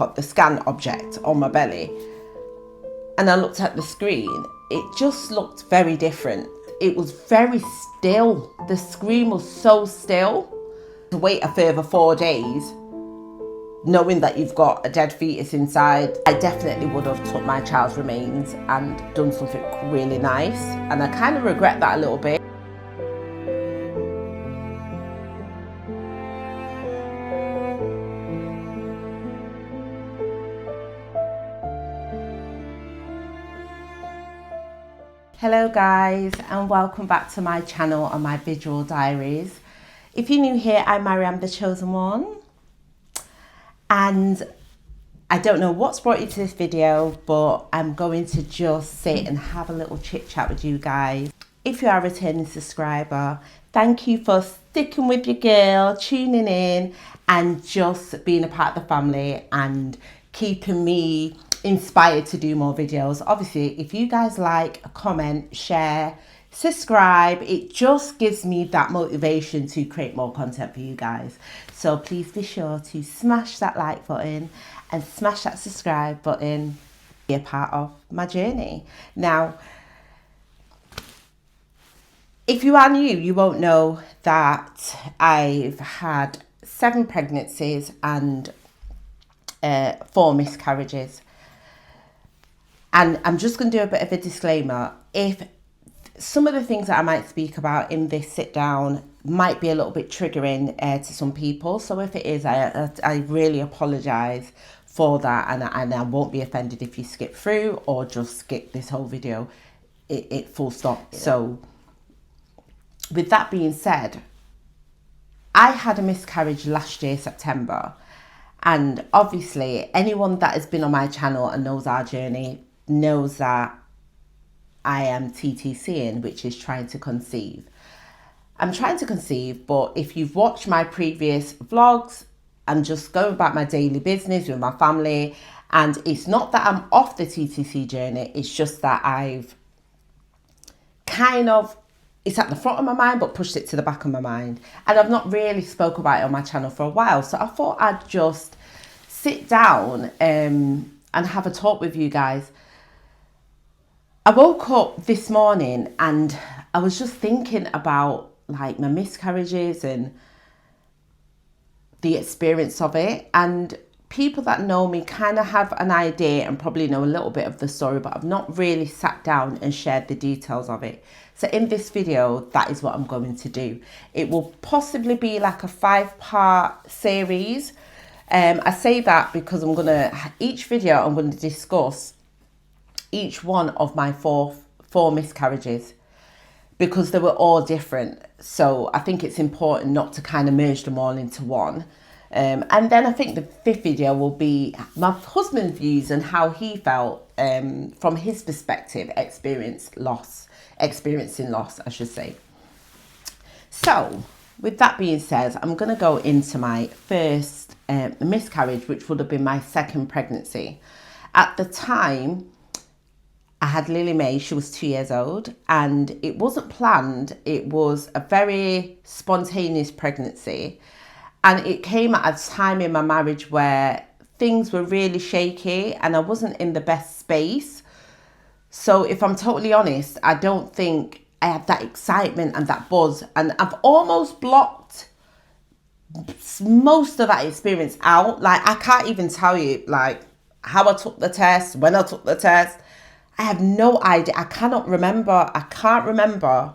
put the scan object on my belly and I looked at the screen, it just looked very different. It was very still. The screen was so still. To wait a further 4 days, knowing that you've got a dead fetus inside, I definitely would have took my child's remains and done something really nice. And I kind of regret that a little bit. Hello guys, and welcome back to my channel on my visual diaries. If you're new here, I'm Maryam the Chosen One, and I don't know what's brought you to this video, but I'm going to just sit and have a little chit chat with you guys. If you are a returning subscriber, thank you for sticking with your girl, tuning in and just being a part of the family and keeping me inspired to do more videos. Obviously, if you guys like, comment, share, subscribe, it just gives me that motivation to create more content for you guys. So please be sure to smash that like button and smash that subscribe button, be a part of my journey. Now, if you are new, you won't know that I've had 7 pregnancies and 4 miscarriages. And I'm just going to do a bit of a disclaimer. If some of the things that I might speak about in this sit down might be a little bit triggering to some people. So if it is, I really apologise for that. And I won't be offended if you skip through or just skip this whole video. It full stop. So with that being said, I had a miscarriage last year, September. And obviously anyone that has been on my channel and knows our journey knows that I am TTCing, which is trying to conceive. I'm trying to conceive, but if you've watched my previous vlogs, I'm just going about my daily business with my family. And it's not that I'm off the TTC journey, it's just that I've kind of, it's at the front of my mind, but pushed it to the back of my mind. And I've not really spoke about it on my channel for a while. So I thought I'd just sit down and have a talk with you guys. I woke up this morning and I was just thinking about like my miscarriages and the experience of it. And people that know me kind of have an idea and probably know a little bit of the story, but I've not really sat down and shared the details of it. So in this video, that is what I'm going to do. It will possibly be like a 5-part series. I say that because each video I'm going to discuss each one of my four miscarriages, because they were all different. So I think it's important not to kind of merge them all into one. And then I think the 5th video will be my husband's views and how he felt from his perspective, experiencing loss, I should say. So with that being said, I'm going to go into my first miscarriage, which would have been my 2nd pregnancy. At the time, I had Lily Mae, she was 2 years old, and it wasn't planned. It was a very spontaneous pregnancy. And it came at a time in my marriage where things were really shaky and I wasn't in the best space. So if I'm totally honest, I don't think I had that excitement and that buzz. And I've almost blocked most of that experience out. Like, I can't even tell you like how I took the test, when I took the test. I have no idea. I can't remember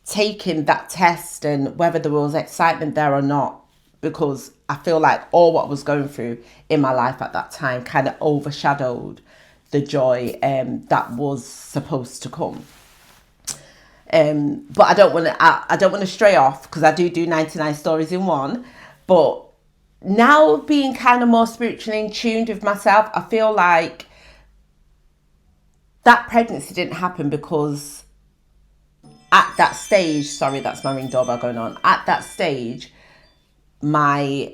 taking that test and whether there was excitement there or not, because I feel like all what I was going through in my life at that time kind of overshadowed the joy that was supposed to come. But I don't want to stray off, because I do 99 stories in one. But now being kind of more spiritually in tune with myself, I feel like that pregnancy didn't happen because at that stage, sorry, that's my Ring doorbell going on. At that stage, my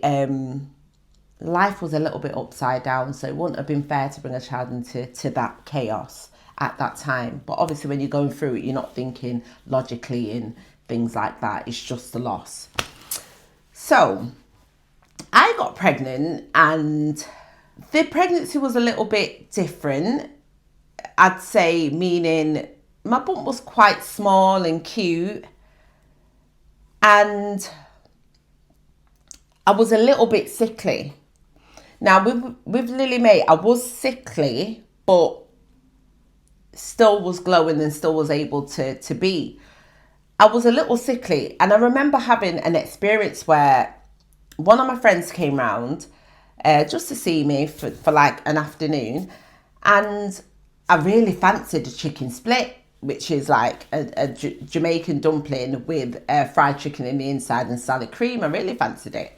life was a little bit upside down. So it wouldn't have been fair to bring a child into that chaos at that time. But obviously when you're going through it, you're not thinking logically and things like that. It's just a loss. So I got pregnant and The pregnancy was a little bit different, I'd say, meaning my bump was quite small and cute, and I was a little bit sickly. Now, with Lily Mae, I was sickly, but still was glowing and still was able to be. I was a little sickly, and I remember having an experience where one of my friends came round just to see me for like an afternoon, and I really fancied a chicken split, which is like a Jamaican dumpling with fried chicken in the inside and salad cream. I really fancied it.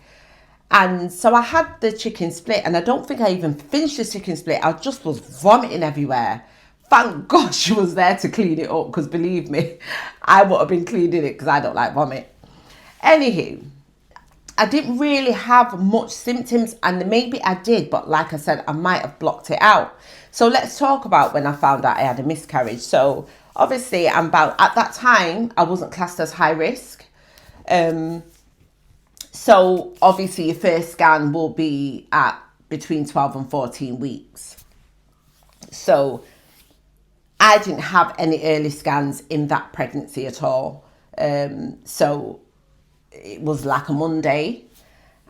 And so I had the chicken split, and I don't think I even finished the chicken split. I just was vomiting everywhere. Thank God she was there to clean it up, because believe me, I would have been cleaning it because I don't like vomit. Anywho, I didn't really have much symptoms, and maybe I did, but like I said, I might have blocked it out. So let's talk about when I found out I had a miscarriage. So obviously, at that time, I wasn't classed as high risk. So obviously your first scan will be at between 12 and 14 weeks. So I didn't have any early scans in that pregnancy at all. So it was like a Monday,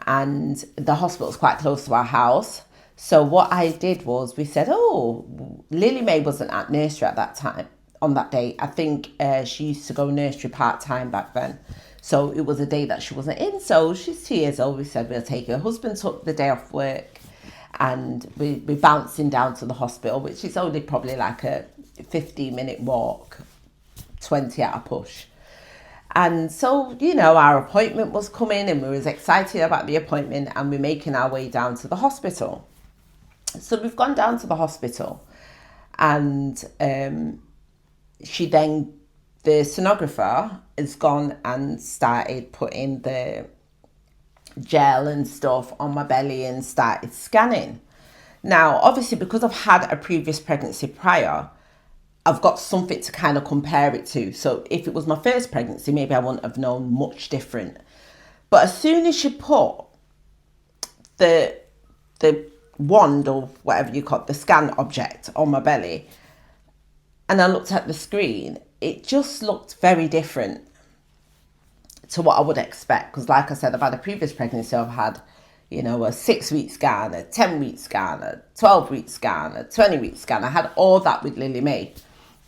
and the hospital was quite close to our house. So what I did was, we said, oh, Lily Mae wasn't at nursery at that time, on that day. I think she used to go nursery part-time back then. So it was a day that she wasn't in. So she's 2 years old. We said we'll take her. Husband took the day off work, and we're bouncing down to the hospital, which is only probably like a 15-minute walk, 20 at a push. And so, our appointment was coming, and we was excited about the appointment, and we're making our way down to the hospital. So we've gone down to the hospital, and the sonographer has gone and started putting the gel and stuff on my belly and started scanning. Now, obviously, because I've had a previous pregnancy prior, I've got something to kind of compare it to. So if it was my first pregnancy, maybe I wouldn't have known much different. But as soon as she put the wand, or whatever you call it, the scan object, on my belly, and I looked at the screen, it just looked very different to what I would expect. Because like I said, I've had a previous pregnancy. I've had, a 6-week scan, a 10-week scan, a 12-week scan, a 20-week scan. I had all that with Lily Mae.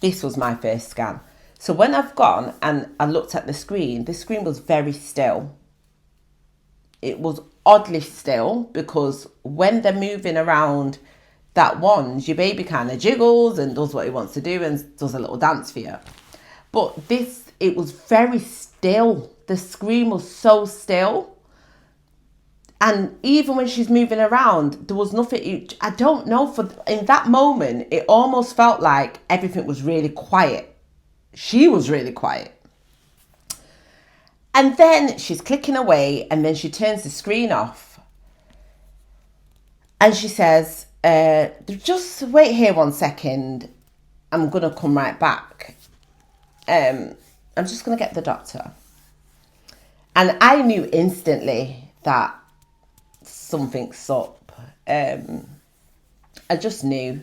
This was my first scan. So when I've gone and I looked at the screen was very still. It was oddly still, because when they're moving around that wand, your baby kind of jiggles and does what he wants to do and does a little dance for you. But it was very still. The screen was so still. And even when she's moving around, there was nothing. I don't know, in that moment, it almost felt like everything was really quiet. She was really quiet. And then she's clicking away, and then she turns the screen off. And she says, just wait here 1 second. I'm going to come right back. I'm just going to get the doctor. And I knew instantly that something's up. I just knew.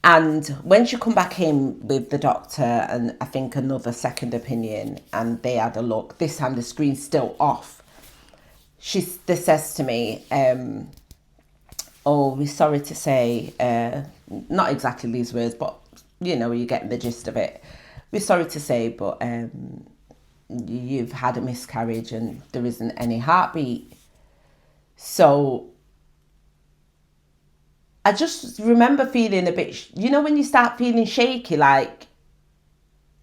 And when she come back in with the doctor and I think another second opinion, and they had a look, this time the screen's still off. This says to me, oh, we're sorry to say, not exactly these words, but you're getting the gist of it. We're sorry to say, but you've had a miscarriage and there isn't any heartbeat. So I just remember feeling a bit, when you start feeling shaky, like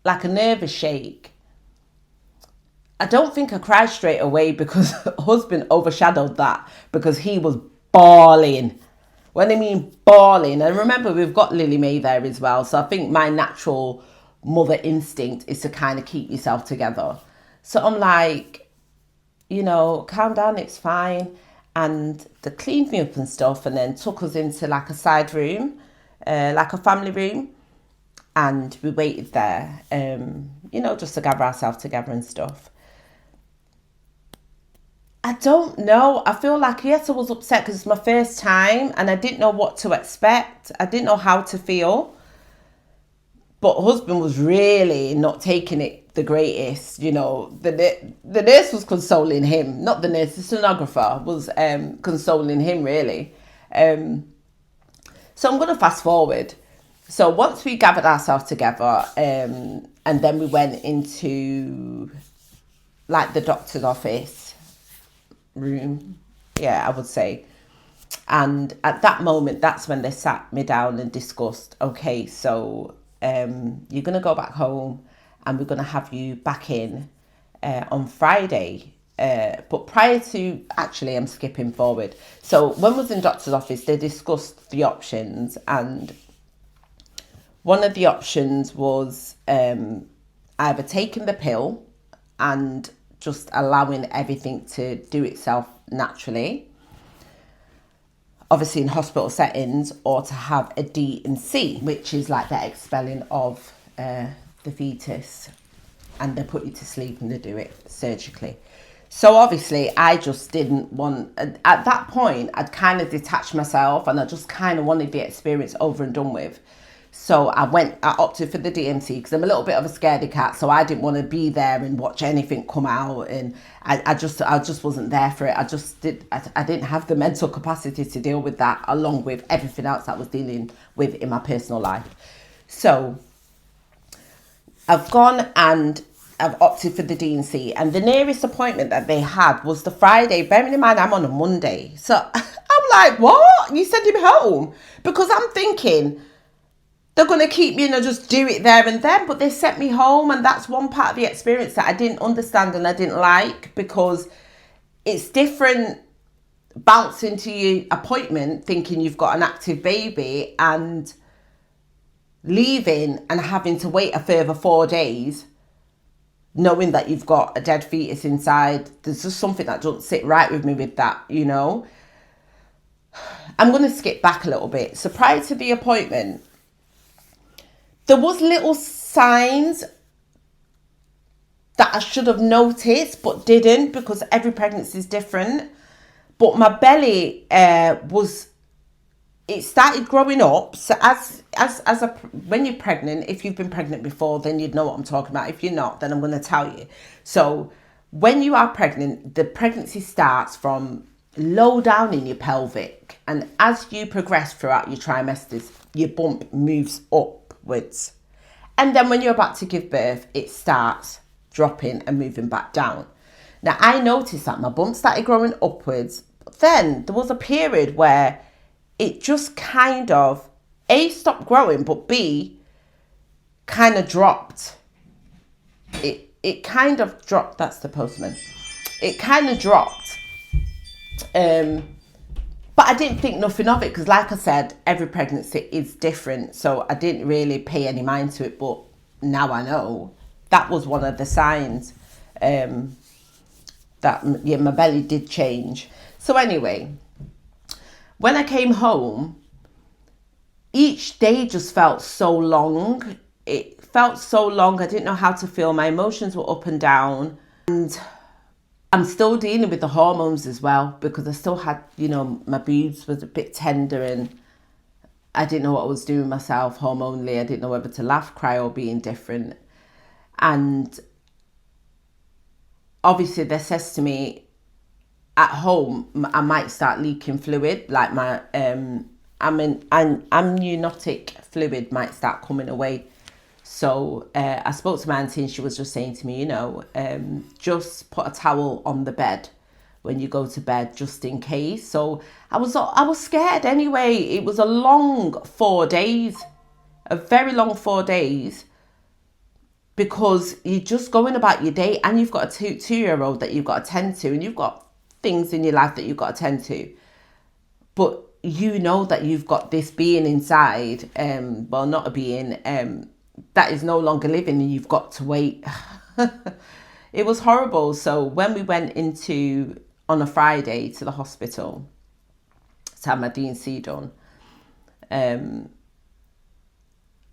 a nervous shake. I don't think I cried straight away, because husband overshadowed that, because he was bawling. When I mean bawling, and remember, we've got Lily Mae there as well. So I think my natural mother instinct is to kind of keep yourself together. So I'm like, calm down, it's fine. And they cleaned me up and stuff, and then took us into like a side room, like a family room. And we waited there, just to gather ourselves together and stuff. I don't know. I feel like, yes, I was upset because it's my first time and I didn't know what to expect. I didn't know how to feel. But husband was really not taking it the greatest. The nurse was consoling him, not the nurse, the sonographer was consoling him, really. So I'm going to fast forward. So once we gathered ourselves together, and then we went into like the doctor's office room, I would say. And at that moment, that's when they sat me down and discussed, okay, so you're going to go back home and we're going to have you back in on Friday. But prior to, actually, I'm skipping forward. So when I was in doctor's office, they discussed the options, and one of the options was either taking the pill and just allowing everything to do itself naturally, obviously in hospital settings, or to have a D&C, which is like the expelling of the fetus, and they put you to sleep and they do it surgically. So obviously I just didn't want, at that point I'd kind of detached myself and I just kind of wanted the experience over and done with. So I opted for the DMC because I'm a little bit of a scaredy cat. So I didn't want to be there and watch anything come out. And I just wasn't there for it. I didn't have the mental capacity to deal with that, along with everything else that I was dealing with in my personal life. So I've gone and I've opted for the DNC, and the nearest appointment that they had was the Friday. Bearing in mind I'm on a Monday. So I'm like, what? You send him home? Because I'm thinking they're going to keep me and just do it there and then. But they sent me home, and that's one part of the experience that I didn't understand and I didn't like, because it's different bouncing to your appointment thinking you've got an active baby and leaving and having to wait a further 4 days knowing that you've got a dead fetus inside. There's just something that doesn't sit right with me with that, I'm going to skip back a little bit. So prior to the appointment, there was little signs that I should have noticed but didn't, because every pregnancy is different. But my belly it started growing up. So when you're pregnant, if you've been pregnant before, then you'd know what I'm talking about. If you're not, then I'm going to tell you. So when you are pregnant, the pregnancy starts from low down in your pelvic, and as you progress throughout your trimesters, your bump moves upwards, and then when you're about to give birth, it starts dropping and moving back down. Now I noticed that my bump started growing upwards, but then there was a period where it just kind of A, stopped growing, but B, kind of dropped. It kind of dropped. That's the postman. It kind of dropped. But I didn't think nothing of it, because like I said, every pregnancy is different. So I didn't really pay any mind to it. But now I know that was one of the signs that my belly did change. So anyway, when I came home, each day just felt so long. It felt so long. I didn't know how to feel. My emotions were up and down. And I'm still dealing with the hormones as well, because I still had, my boobs was a bit tender and I didn't know what I was doing myself hormonally. I didn't know whether to laugh, cry, or be indifferent. And obviously they says to me, at home, I might start leaking fluid, like my amniotic fluid might start coming away. So I spoke to my auntie, and she was just saying to me, just put a towel on the bed when you go to bed, just in case. So I was scared anyway. It was a long 4 days, a very long 4 days, because you're just going about your day, and you've got a two-year-old that you've got to tend to, and you've got things in your life that you've got to tend to, but that you've got this being inside, not a being, that is no longer living, and you've got to wait. It was horrible. So when we went on a Friday to the hospital to have my D&C done,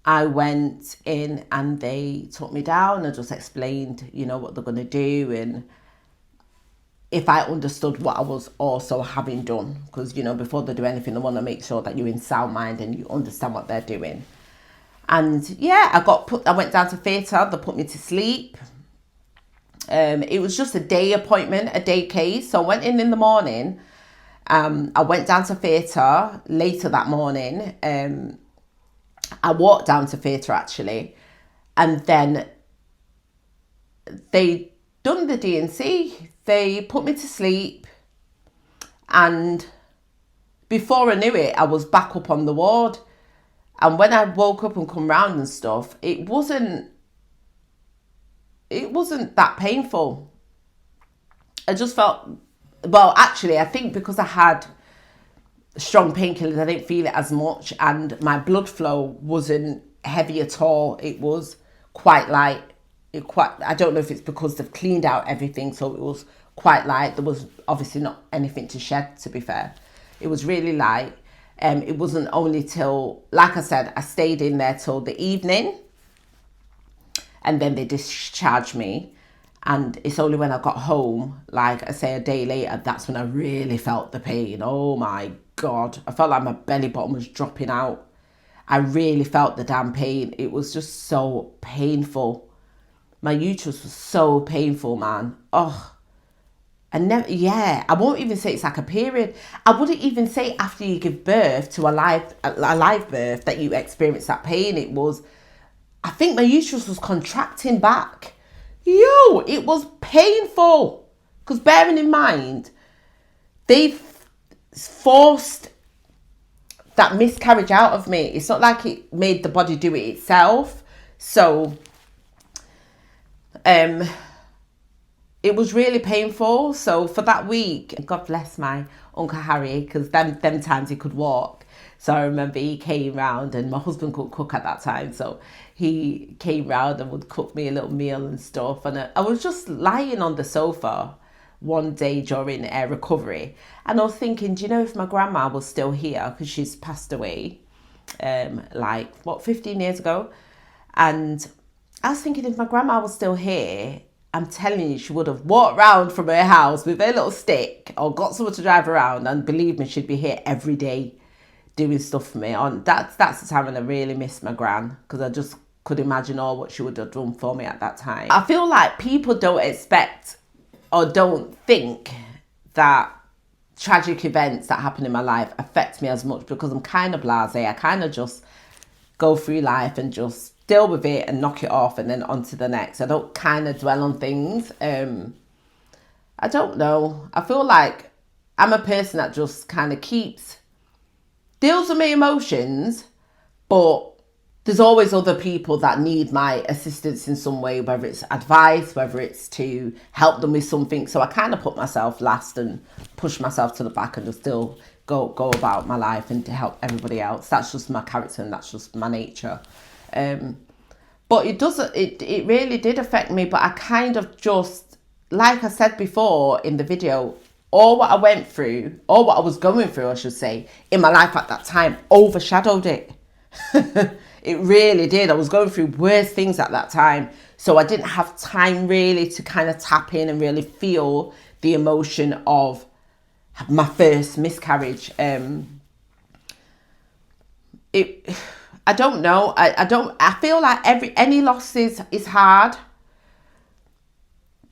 I went in and they took me down and just explained, what they're going to do, and if I understood what I was also having done. Because, you know, before they do anything, they want to make sure that you're in sound mind and you understand what they're doing. And yeah, I went down to theatre. They put me to sleep. It was just a day appointment, a day case. So I went in the morning. I went down to theatre later that morning. I walked down to theatre actually. And then they done the D&C. They put me to sleep. And before I knew it, I was back up on the ward. And when I woke up and come round and stuff, it wasn't that painful. I just felt, well, actually, I think because I had strong painkillers, I didn't feel it as much, and my blood flow wasn't heavy at all. It was quite light. I don't know if it's because they've cleaned out everything, so it was quite light. There was obviously not anything to shed, to be fair. It was really light. It wasn't only till, like I said, I stayed in there till the evening, and then they discharged me. And it's only when I got home, like I say, a day later, that's when I really felt the pain. Oh my God. I felt like my belly button was dropping out. I really felt the damn pain. It was just so painful. My uterus was so painful, man. Oh, I won't even say it's like a period. I wouldn't even say after you give birth to a live birth that you experience that pain. I think my uterus was contracting back. Yo, it was painful. Because bearing in mind, they forced that miscarriage out of me. It's not like it made the body do it itself. So, it was really painful. So for that week, God bless my Uncle Harry, because them times he could walk. So I remember he came round, and my husband couldn't cook at that time. So he came round and would cook me a little meal and stuff. And I was just lying on the sofa one day during recovery. And I was thinking, do you know, if my grandma was still here, because she's passed away, 15 years ago. And I was thinking, if my grandma was still here, I'm telling you, she would have walked round from her house with her little stick or got someone to drive around, and believe me, she'd be here every day doing stuff for me. That's the time when I really missed my gran, because I just could imagine all what she would have done for me at that time. I feel like people don't expect or don't think that tragic events that happen in my life affect me as much, because I'm kind of blasé. I kind of just go through life and just deal with it and knock it off and then on to the next. I don't kind of dwell on things. I don't know. I feel like I'm a person that just kind of deals with my emotions, but there's always other people that need my assistance in some way, whether it's advice, whether it's to help them with something. So I kind of put myself last and push myself to the back and just still go about my life and to help everybody else. That's just my character and that's just my nature. But it really did affect me. But I kind of just, like I said before in the video, all what I went through, or what I was going through, I should say, in my life at that time overshadowed it. It really did. I was going through worse things at that time. So I didn't have time really to kind of tap in and really feel the emotion of my first miscarriage. I don't know. I feel like any loss is hard.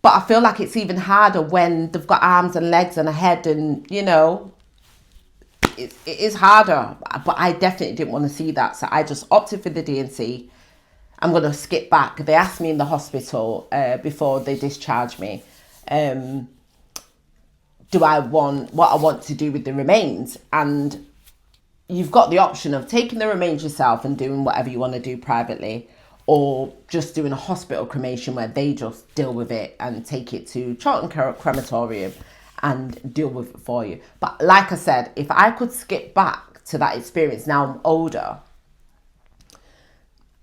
But I feel like it's even harder when they've got arms and legs and a head, and, you know, it is harder. But I definitely didn't want to see that. So I just opted for the D&C. I'm going to skip back. They asked me in the hospital before they discharged me, do I want what I want to do with the remains? And you've got the option of taking the remains yourself and doing whatever you want to do privately, or just doing a hospital cremation where they just deal with it and take it to Charlton Crematorium and deal with it for you. But like I said, if I could skip back to that experience, now I'm older,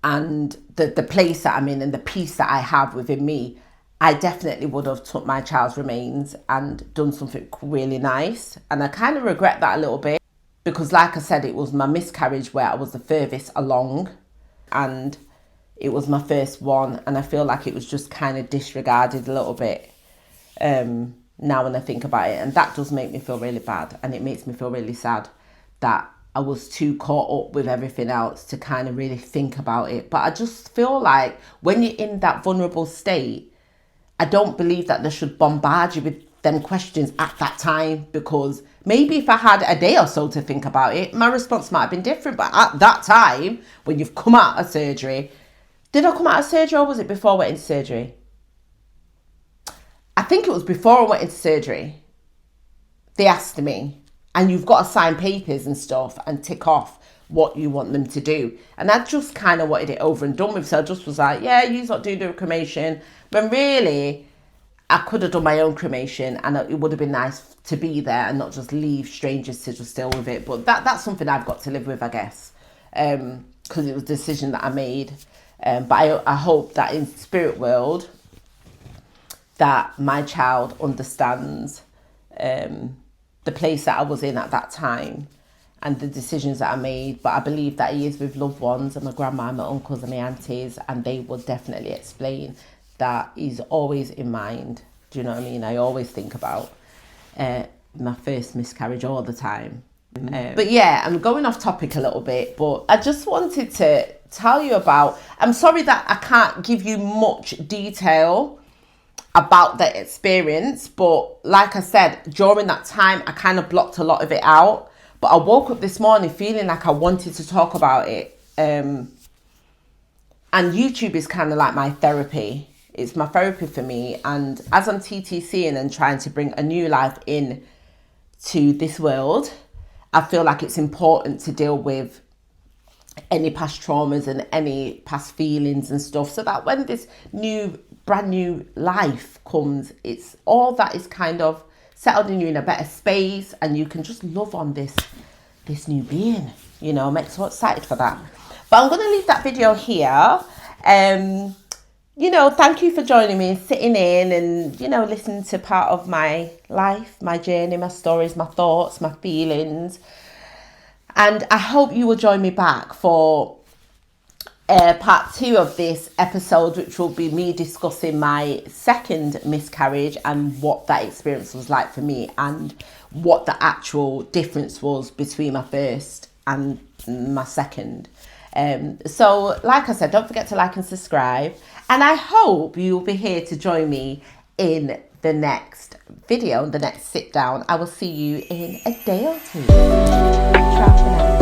and the place that I'm in and the peace that I have within me, I definitely would have took my child's remains and done something really nice. And I kind of regret that a little bit, because like I said, it was my miscarriage where I was the furthest along, and it was my first one, and I feel like it was just kind of disregarded a little bit. now when I think about it. And that does make me feel really bad. And it makes me feel really sad that I was too caught up with everything else to kind of really think about it. But I just feel like when you're in that vulnerable state, I don't believe that they should bombard you with them questions at that time, because maybe if I had a day or so to think about it, my response might have been different. But at that time, when you've come out of surgery, did I come out of surgery or was it before I went into surgery? I think it was before I went into surgery. They asked me, and you've got to sign papers and stuff and tick off what you want them to do. And I just kind of wanted it over and done with. So I just was like, yeah, you not do the cremation. But really, I could have done my own cremation, and it would have been nice to be there and not just leave strangers to just deal with it. But that's something I've got to live with, I guess, because it was a decision that I made. But I hope that in spirit world, that my child understands the place that I was in at that time and the decisions that I made. But I believe that he is with loved ones, and my grandma and my uncles and my aunties, and they will definitely explain that he's always in mind. Do you know what I mean? I always think about my first miscarriage all the time. But yeah, I'm going off topic a little bit, but I just wanted to tell you about, I'm sorry that I can't give you much detail about the experience, but like I said, during that time, I kind of blocked a lot of it out. But I woke up this morning feeling like I wanted to talk about it. And YouTube is kind of like my therapy. It's my therapy for me. And as I'm TTCing and trying to bring a new life in to this world, I feel like it's important to deal with any past traumas and any past feelings and stuff, so that when this brand new life comes, it's all that is kind of settled in you in a better space, and you can just love on this new being. You know, I'm so excited for that. But I'm going to leave that video here. You know, thank you for joining me and sitting in and, you know, listening to part of my life, my journey, my stories, my thoughts, my feelings. And I hope you will join me back for part 2 of this episode, which will be me discussing my second miscarriage and what that experience was like for me, and what the actual difference was between my first and my second. So like I said, don't forget to like and subscribe, and I hope you will be here to join me in the next video, the next sit down. I will see you in a day or two. Ciao for now.